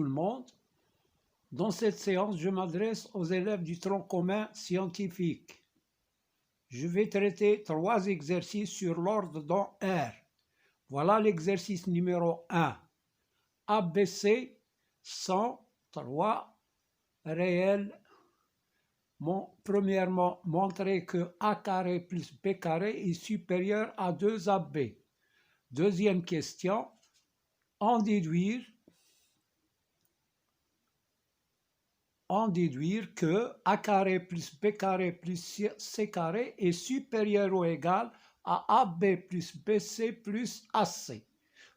le monde. Dans cette séance, je m'adresse aux élèves du tronc commun scientifique. Je vais traiter 3 exercices sur l'ordre dans R. Voilà l'exercice numéro 1. ABC 103 réel. Premièrement, montrer que A carré plus B carré est supérieur à 2AB. Deuxième question, en déduire que A carré plus B carré plus C carré est supérieur ou égal à AB plus BC plus AC.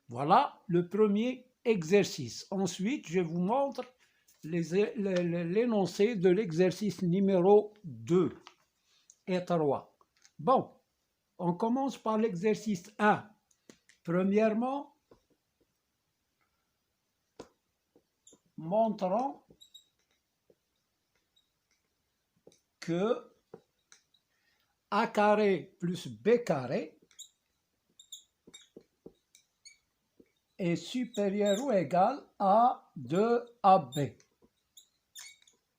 Voilà le premier exercice. Ensuite, je vous montre l'énoncé de l'exercice numéro 2 et 3. Bon, on commence par l'exercice 1. Premièrement, montrons que A carré plus B carré est supérieur ou égal à 2AB.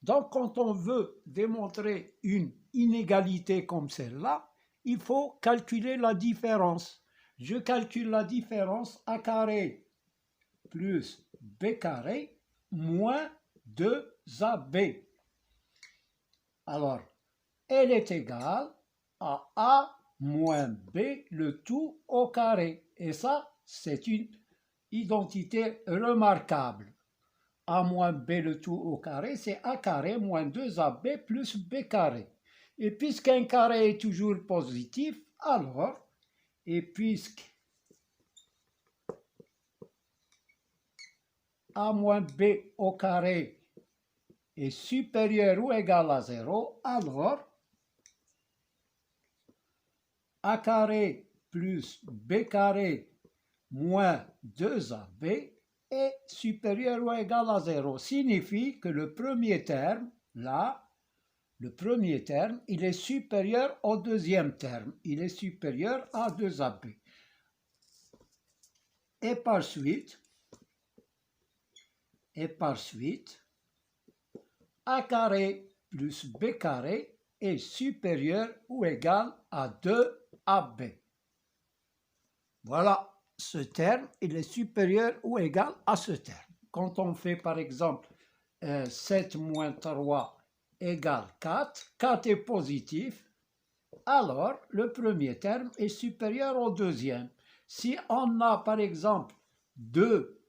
Donc, quand on veut démontrer une inégalité comme celle-là, il faut calculer la différence. Je calcule la différence A carré plus B carré moins 2AB. Alors, elle est égale à A moins B, le tout au carré. Et ça, c'est une identité remarquable. A moins B, le tout au carré, c'est A carré moins 2AB plus B carré. Et puisqu'un carré est toujours positif, alors, et puisque A moins B au carré est supérieur ou égal à 0, alors A carré plus B carré moins 2AB est supérieur ou égal à 0. Signifie que le premier terme, là, il est supérieur au deuxième terme. Il est supérieur à 2AB. Et par suite, A carré plus B carré est supérieur ou égal à 2AB. Voilà, ce terme, il est supérieur ou égal à ce terme. Quand on fait par exemple 7 moins 3 égale 4, 4 est positif, alors le premier terme est supérieur au deuxième. Si on a par exemple 2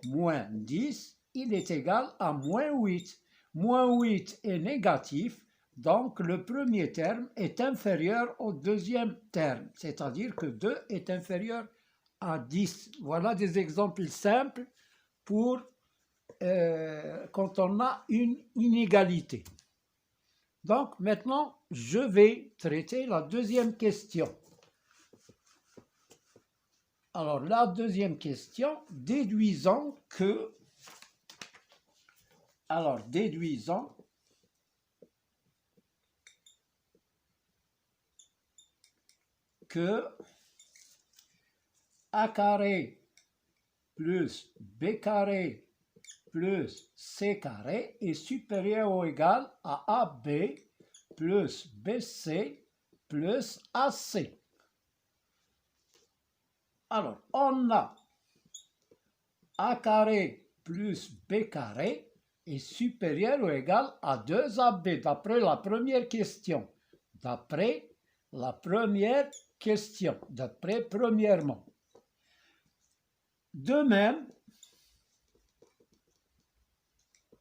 moins 10, il est égal à moins 8. Moins 8 est négatif, donc le premier terme est inférieur au deuxième terme, c'est-à-dire que 2 est inférieur à 10. Voilà des exemples simples pour quand on a une inégalité. Donc maintenant, je vais traiter la deuxième question. Alors la deuxième question, déduisons que A carré plus B carré plus C carré est supérieur ou égal à AB plus BC plus AC. Alors, on a A carré plus B carré est supérieur ou égal à 2AB d'après la première question. D'après premièrement. De même,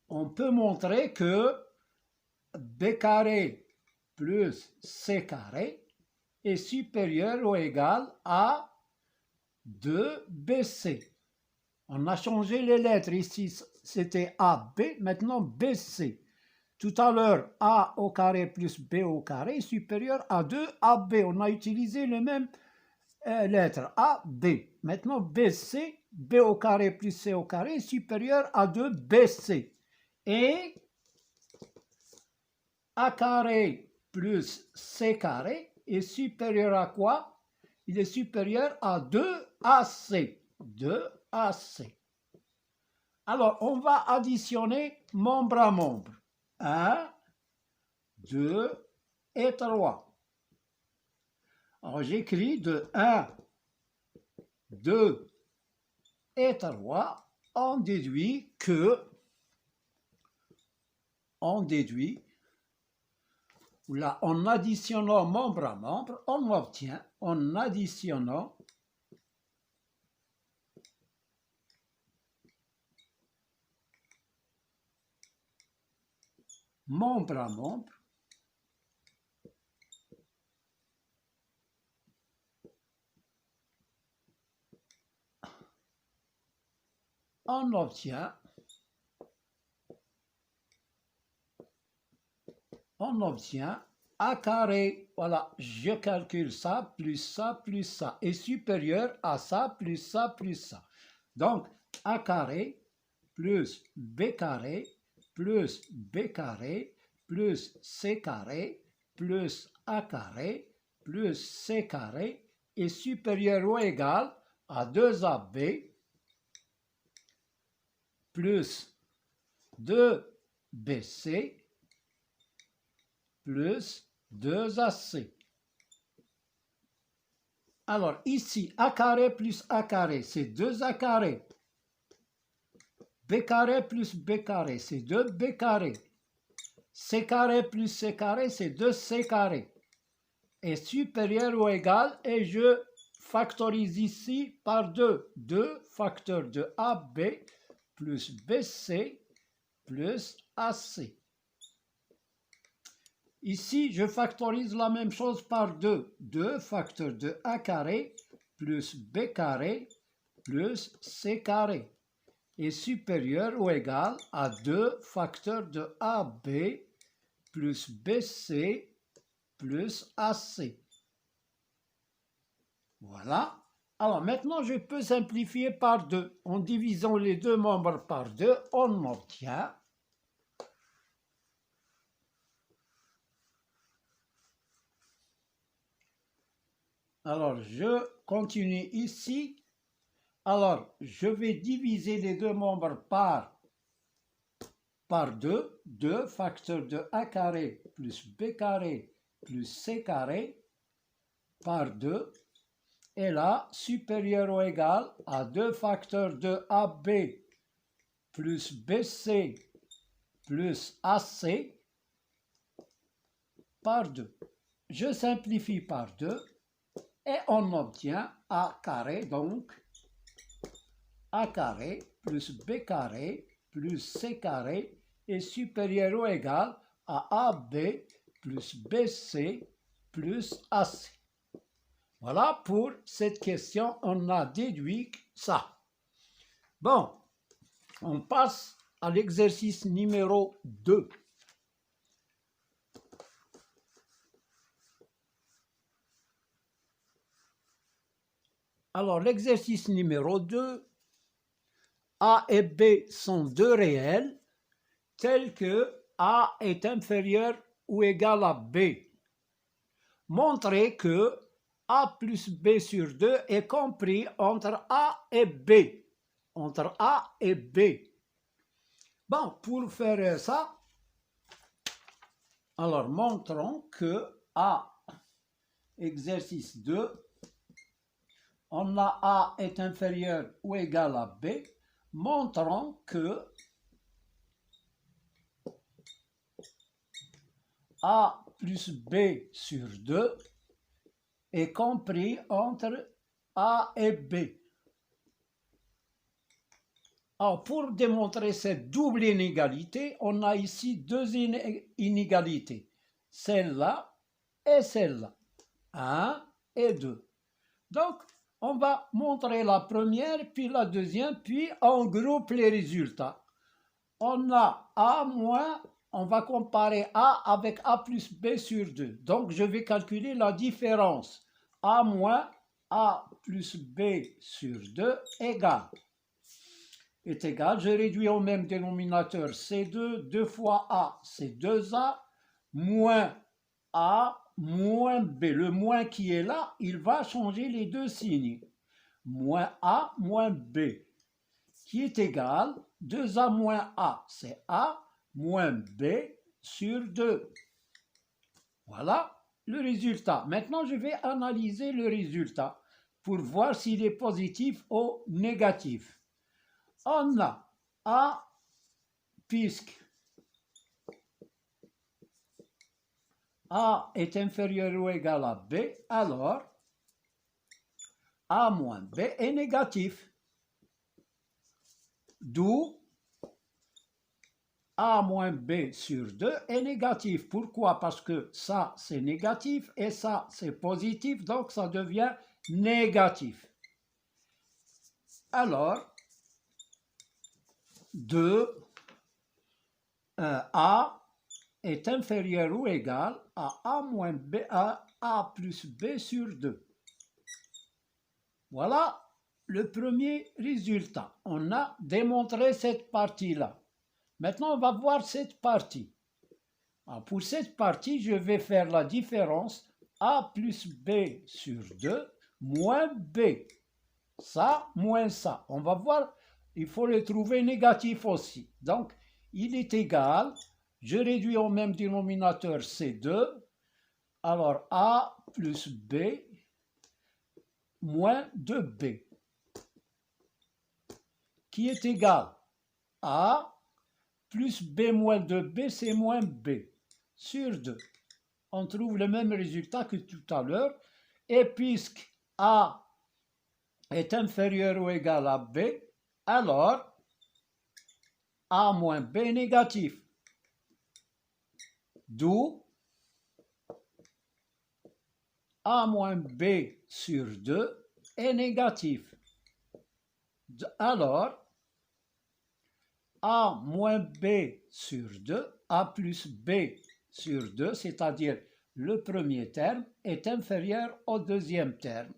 on peut montrer que B carré plus C carré est supérieur ou égal à 2BC. On a changé les lettres. Ici, c'était AB, maintenant BC. Tout à l'heure, A au carré plus B au carré est supérieur à 2AB. On a utilisé les mêmes lettres, A, B. Maintenant, BC, B au carré plus C au carré est supérieur à 2BC. Et A carré plus C carré est supérieur à quoi? Il est supérieur à 2AC. 2AC. Alors, on va additionner membre à membre. 1, 2 et 3. Alors, j'écris de 1, 2 et 3. On déduit là, en additionnant membre à membre, on obtient, en additionnant membre à membre, on obtient A carré. Voilà, je calcule ça, plus ça, plus ça, est supérieur à ça, plus ça, plus ça. Donc, A carré plus B carré plus B carré plus C carré plus A carré plus C carré est supérieur ou égal à 2AB plus 2BC plus 2AC. Alors ici, A carré plus A carré, c'est 2A carré. B carré plus B carré, c'est 2B carré. C carré plus C carré, c'est 2C carré. Est supérieur ou égal, et je factorise ici par 2. 2 facteur de AB plus BC plus AC. Ici, je factorise la même chose par 2. 2 facteur de A carré plus B carré plus C carré est supérieur ou égal à 2 facteur de AB plus BC plus AC. Voilà. Alors maintenant, je peux simplifier par 2. En divisant les deux membres par 2, on obtient alors je continue ici. Alors, je vais diviser les deux membres par 2. 2 facteur de A carré plus B carré plus C carré par 2. Et là, supérieur ou égal à 2 facteurs de AB plus BC plus AC par 2. Je simplifie par 2 et on obtient A carré, donc A carré plus B carré plus C carré est supérieur ou égal à AB plus BC plus AC. Voilà, pour cette question, on a déduit ça. Bon, on passe à l'exercice numéro 2. Alors, l'exercice numéro 2, A et B sont deux réels tels que A est inférieur ou égal à B. Montrez que A plus B sur 2 est compris entre A et B. Entre A et B. Bon, pour faire ça, alors montrons que A, exercice 2, on a A est inférieur ou égal à B. Montrons que A plus B sur 2 est compris entre A et B. Alors, pour démontrer cette double inégalité, on a ici deux inégalités. Celle-là et celle-là. 1 et 2. Donc, on va montrer la première, puis la deuxième, puis on groupe les résultats. On a A moins, on va comparer A avec A plus B sur 2. Donc, je vais calculer la différence. A moins A plus B sur 2 est égal, je réduis au même dénominateur C2, 2 fois A, c'est 2A, moins A, moins B. Le moins qui est là, il va changer les deux signes. Moins A, moins B, qui est égal 2A moins A, c'est A moins B sur 2. Voilà le résultat. Maintenant, je vais analyser le résultat pour voir s'il est positif ou négatif. On a A, puisque A est inférieur ou égal à B, alors A moins B est négatif. D'où A moins B sur 2 est négatif. Pourquoi? Parce que ça, c'est négatif et ça, c'est positif, donc ça devient négatif. Alors, 2, A est inférieur ou égal à A moins B, à A plus B sur 2. Voilà le premier résultat. On a démontré cette partie-là. Maintenant, on va voir cette partie. Alors, pour cette partie, je vais faire la différence A plus B sur 2 moins B. Ça moins ça. On va voir, il faut le trouver négatif aussi. Donc, il est égal, je réduis au même dénominateur C2. Alors, A plus B moins 2B, qui est égal à plus B moins 2B, c'est moins B, sur 2. On trouve le même résultat que tout à l'heure. Et puisque A est inférieur ou égal à B, alors A moins B est négatif. D'où A moins B sur 2 est négatif. Alors, A moins B sur 2, A plus B sur 2, c'est-à-dire le premier terme, est inférieur au deuxième terme.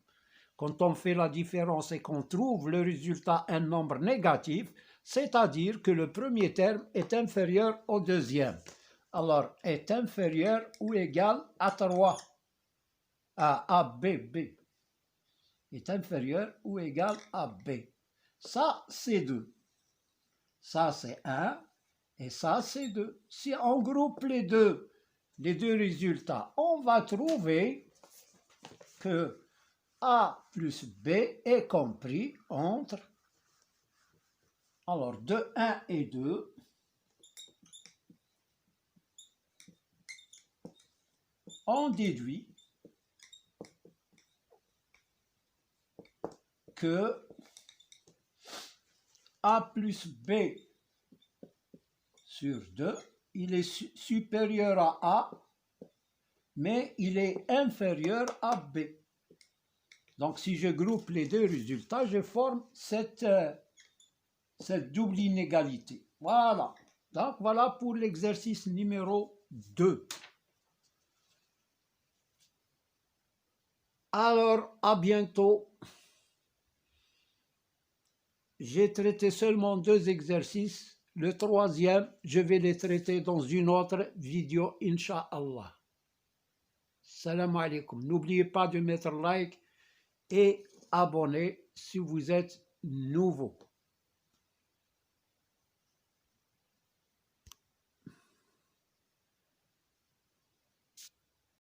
Quand on fait la différence et qu'on trouve le résultat un nombre négatif, c'est-à-dire que le premier terme est inférieur au deuxième. Alors, est inférieur ou égal à 3. B est inférieur ou égal à B. Ça, c'est 2. Ça, c'est 1. Et ça, c'est 2. Si on groupe les deux résultats, on va trouver que A plus B est compris entre, alors, de 1 et 2, on déduit que A plus B sur 2, il est supérieur à A, mais il est inférieur à B. Donc, si je groupe les deux résultats, je forme cette double inégalité. Voilà. Donc, voilà pour l'exercice numéro 2. Alors, à bientôt. J'ai traité seulement 2 exercices. Le troisième, je vais les traiter dans une autre vidéo, Inch'Allah. Salam alaikum. N'oubliez pas de mettre like et abonner si vous êtes nouveau.